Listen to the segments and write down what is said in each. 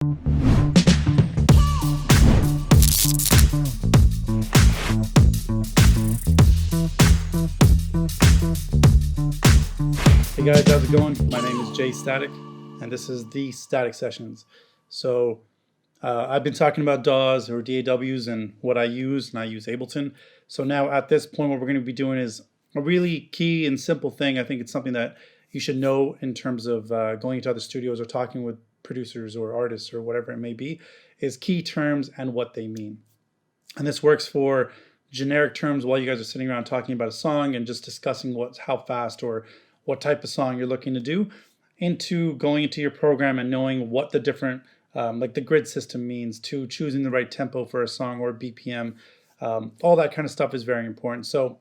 Hey guys, how's it going? My name is j-statik, and this is the Static Sessions. So I've been talking about DAWs or DAWs and what I use, and I use Ableton. So now at this point, what we're going to be doing is a really key and simple thing. I think it's something that you should know in terms of going into other studios or talking with producers or artists or whatever it may be, is key terms and what they mean. And this works for generic terms while you guys are sitting around talking about a song and just discussing how fast or what type of song you're looking to do, into going into your program and knowing what the different like the grid system means, to choosing the right tempo for a song or BPM. All that kind of stuff is very important. So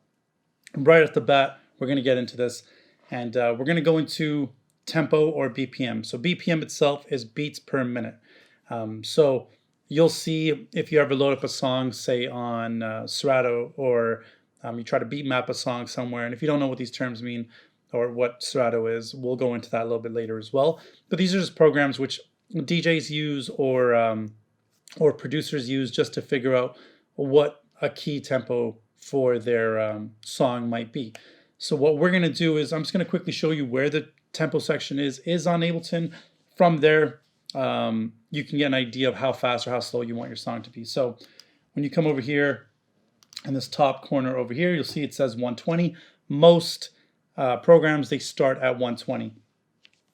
right off the bat, we're going to get into this, and we're going to go into tempo or BPM. So BPM itself is beats per minute. So you'll see if you ever load up a song, say on Serato, or you try to beat map a song somewhere, and if you don't know what these terms mean or what Serato is, we'll go into that a little bit later as well. But these are just programs which DJs use or producers use just to figure out what a key tempo for their song might be. So what we're going to do is I'm just going to quickly show you where the tempo section is on Ableton. From there, you can get an idea of how fast or how slow you want your song to be. So when you come over here in this top corner over here, you'll see it says 120. Most programs, they start at 120.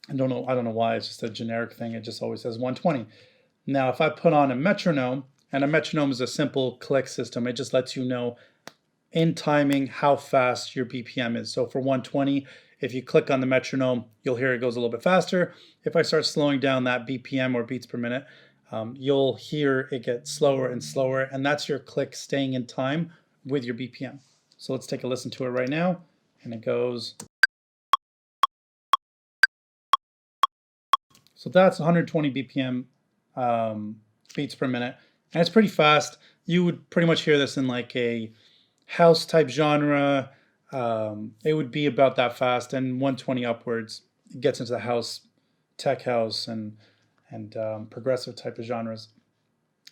I don't know why. It's just a generic thing. It just always says 120. Now, if I put on a metronome, and a metronome is a simple click system, it just lets you know in timing how fast your BPM is. So for 120, if you click on the metronome, you'll hear it goes a little bit faster. If I start slowing down that BPM or beats per minute, you'll hear it get slower and slower, and that's your click staying in time with your BPM. So let's take a listen to it right now, and it goes. So that's 120 BPM beats per minute, and it's pretty fast. You would pretty much hear this in like a house type genre. It would be about that fast, and 120 upwards, it gets into the house, tech house, and progressive type of genres.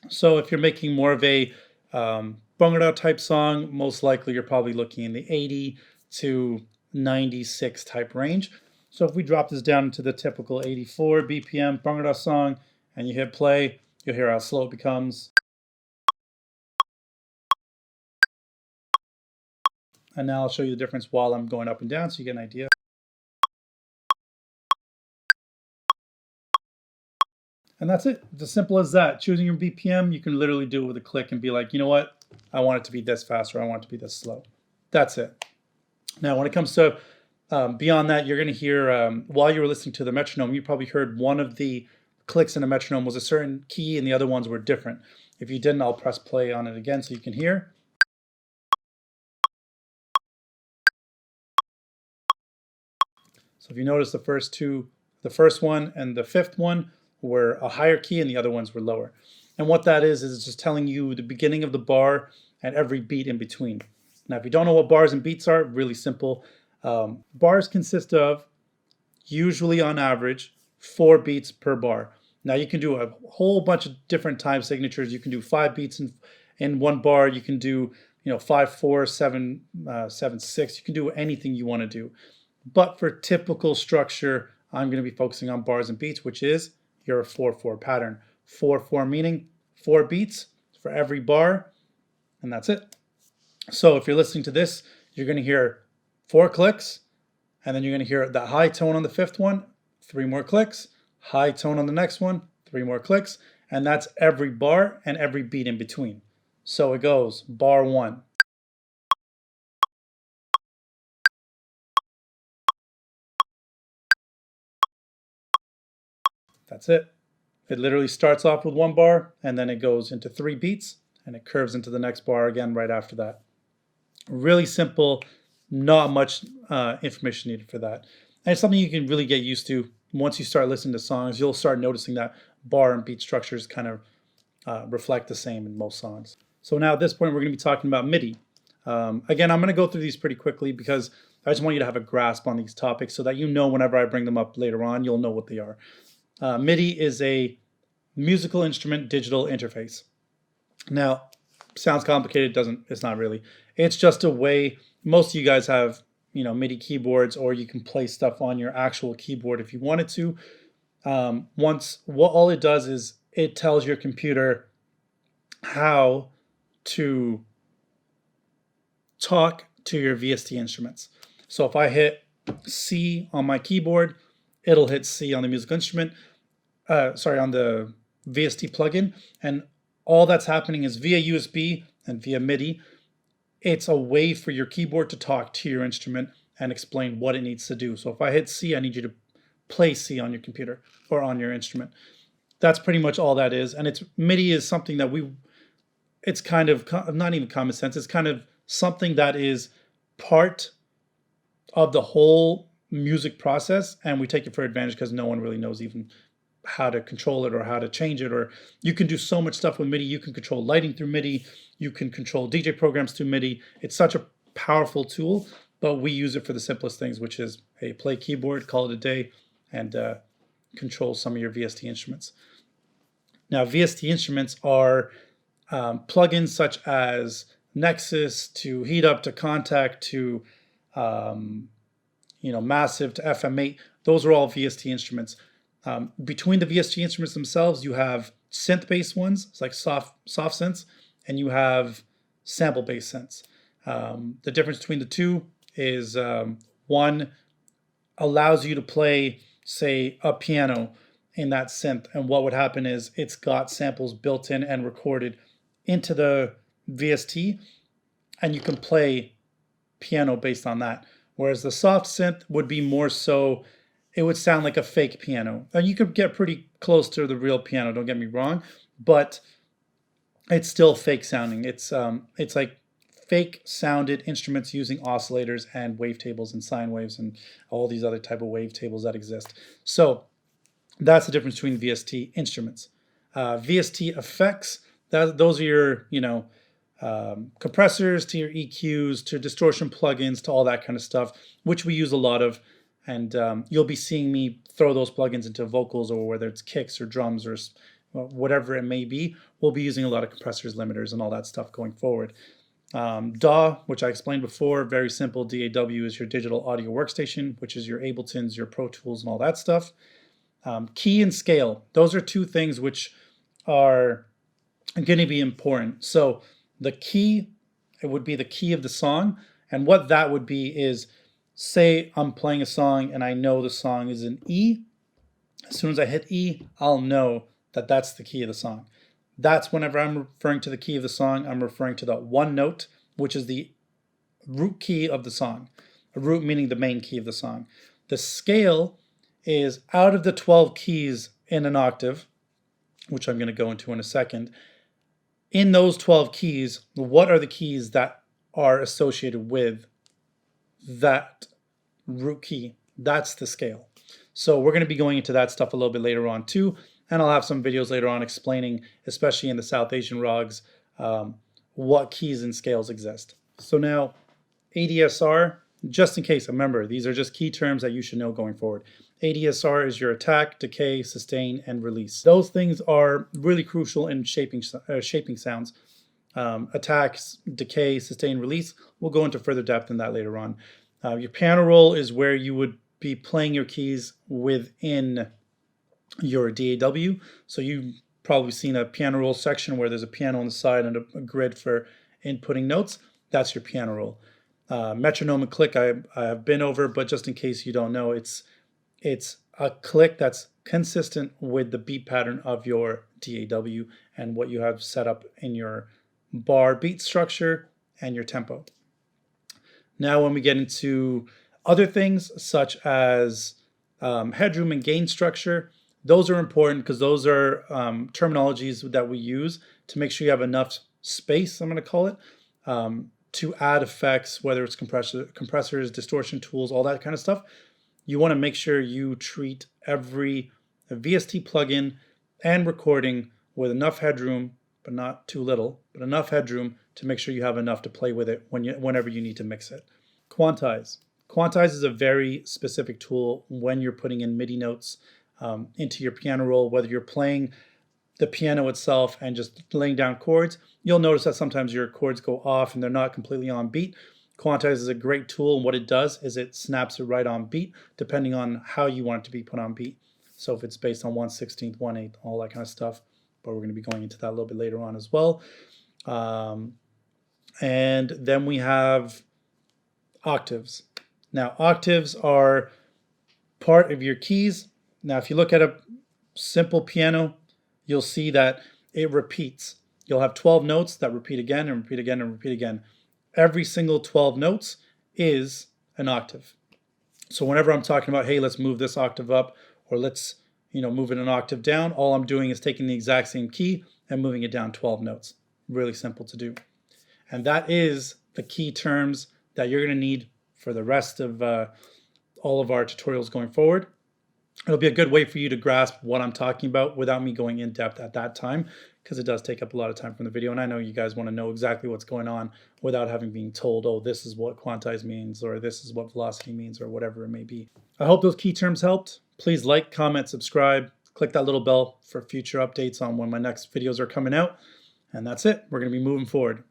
So if you're making more of a bhangra type song, most likely you're probably looking in the 80 to 96 type range. So if we drop this down into the typical 84 BPM bhangra song and you hit play, you'll hear how slow it becomes. And now I'll show you the difference while I'm going up and down so you get an idea. And that's it. It's as simple as that. Choosing your BPM, you can literally do it with a click and be like, you know what? I want it to be this fast, or I want it to be this slow. That's it. Now, when it comes to beyond that, you're going to hear, while you were listening to the metronome, you probably heard one of the clicks in a metronome was a certain key and the other ones were different. If you didn't, I'll press play on it again so you can hear. So if you notice, the first one and the fifth one were a higher key and the other ones were lower. And what that is it's just telling you the beginning of the bar and every beat in between. Now, if you don't know what bars and beats are, really simple. Bars consist of, usually on average, 4 beats per bar. Now you can do a whole bunch of different time signatures. You can do 5 beats in one bar. You can do 5/4, 7/6. You can do anything you want to do. But for typical structure, I'm going to be focusing on bars and beats, which is your 4/4 pattern. 4/4 meaning 4 beats for every bar, and that's it. So if you're listening to this, you're going to hear 4 clicks, and then you're going to hear that high tone on the 5th one, 3 more clicks, high tone on the next one, 3 more clicks, and that's every bar and every beat in between. So it goes bar 1. That's it. It literally starts off with 1 bar, and then it goes into 3 beats, and it curves into the next bar again right after that. Really simple, not much information needed for that. And it's something you can really get used to. Once you start listening to songs, you'll start noticing that bar and beat structures kind of reflect the same in most songs. So now at this point, we're going to be talking about MIDI. Again, I'm going to go through these pretty quickly because I just want you to have a grasp on these topics so that you know whenever I bring them up later on, you'll know what they are. MIDI is a musical instrument digital interface. Now, sounds complicated, it's not really. It's just a way, most of you guys have, MIDI keyboards, or you can play stuff on your actual keyboard if you wanted to. All it does is it tells your computer how to talk to your VST instruments. So if I hit C on my keyboard, it'll hit C on the musical instrument, on the VST plugin, and all that's happening is via USB and via MIDI. It's a way for your keyboard to talk to your instrument and explain what it needs to do. So if I hit C, I need you to play C on your computer or on your instrument. That's pretty much all that is. And MIDI is something that it's kind of not even common sense. It's kind of something that is part of the whole music process, and we take it for advantage because no one really knows even how to control it or how to change it. Or you can do so much stuff with MIDI. You can control lighting through MIDI. You can control DJ programs through MIDI. It's such a powerful tool, but we use it for the simplest things, which is, hey, play keyboard, call it a day, and control some of your VST instruments. Now, VST instruments are plugins such as Nexus to Heat Up to Contact to Massive to FM8. Those are all VST instruments. Between the VST instruments themselves, you have synth-based ones, it's like soft synths, and you have sample-based synths. The difference between the two is one allows you to play, say, a piano in that synth, and what would happen is it's got samples built in and recorded into the VST, and you can play piano based on that. Whereas the soft synth would be more so, it would sound like a fake piano. And you could get pretty close to the real piano, don't get me wrong, but it's still fake sounding. It's like fake sounded instruments using oscillators and wavetables and sine waves and all these other type of wavetables that exist. So that's the difference between VST instruments. VST effects, those are your, compressors to your EQs to distortion plugins to all that kind of stuff, which we use a lot of. And you'll be seeing me throw those plugins into vocals, or whether it's kicks or drums or whatever it may be. We'll be using a lot of compressors, limiters, and all that stuff going forward. DAW, which I explained before, very simple. DAW is your digital audio workstation, which is your Abletons, your Pro Tools, and all that stuff. Key and scale, those are two things which are going to be important. So the key, it would be the key of the song, and what that would be is, say I'm playing a song and I know the song is in E. As soon as I hit E, I'll know that that's the key of the song. That's whenever I'm referring to the key of the song, I'm referring to the one note, which is the root key of the song. A root meaning the main key of the song. The scale is out of the 12 keys in an octave, which I'm going to go into in a second. In those 12 keys, what are the keys that are associated with that root key? That's the scale. So we're going to be going into that stuff a little bit later on too, and I'll have some videos later on explaining, especially in the South Asian rags, what keys and scales exist. So now ADSR, just in case, remember, these are just key terms that you should know going forward. ADSR is your attack, decay, sustain, and release. Those things are really crucial in shaping sounds. Attacks, decay, sustain, release. We'll go into further depth in that later on. Your piano roll is where you would be playing your keys within your DAW. So you've probably seen a piano roll section where there's a piano on the side and a grid for inputting notes. That's your piano roll. Metronome and click I have been over, but just in case you don't know, it's a click that's consistent with the beat pattern of your DAW and what you have set up in your bar beat structure and your tempo. Now when we get into other things such as headroom and gain structure, those are important because those are terminologies that we use to make sure you have enough space, I'm going to call it, to add effects, whether it's compressors, distortion tools, all that kind of stuff. You want to make sure you treat every VST plugin and recording with enough headroom, but not too little, but enough headroom to make sure you have enough to play with it whenever you need to mix it. Quantize. Quantize is a very specific tool when you're putting in MIDI notes into your piano roll, whether you're playing the piano itself and just laying down chords, you'll notice that sometimes your chords go off and they're not completely on beat. Quantize is a great tool, and what it does is it snaps it right on beat depending on how you want it to be put on beat. So if it's based on 1/16, 1/8, all that kind of stuff, but we're going to be going into that a little bit later on as well. And then we have octaves. Now octaves are part of your keys. Now if you look at a simple piano, you'll see that it repeats. You'll have 12 notes that repeat again and repeat again and repeat again. Every single 12 notes is an octave. So whenever I'm talking about, hey, let's move this octave up, or let's, move it an octave down, all I'm doing is taking the exact same key and moving it down 12 notes. Really simple to do. And that is the key terms that you're going to need for the rest of all of our tutorials going forward. It'll be a good way for you to grasp what I'm talking about without me going in depth at that time, because it does take up a lot of time from the video. And I know you guys want to know exactly what's going on without having been told, oh, this is what quantize means, or this is what velocity means, or whatever it may be. I hope those key terms helped. Please like, comment, subscribe, click that little bell for future updates on when my next videos are coming out. And that's it. We're going to be moving forward.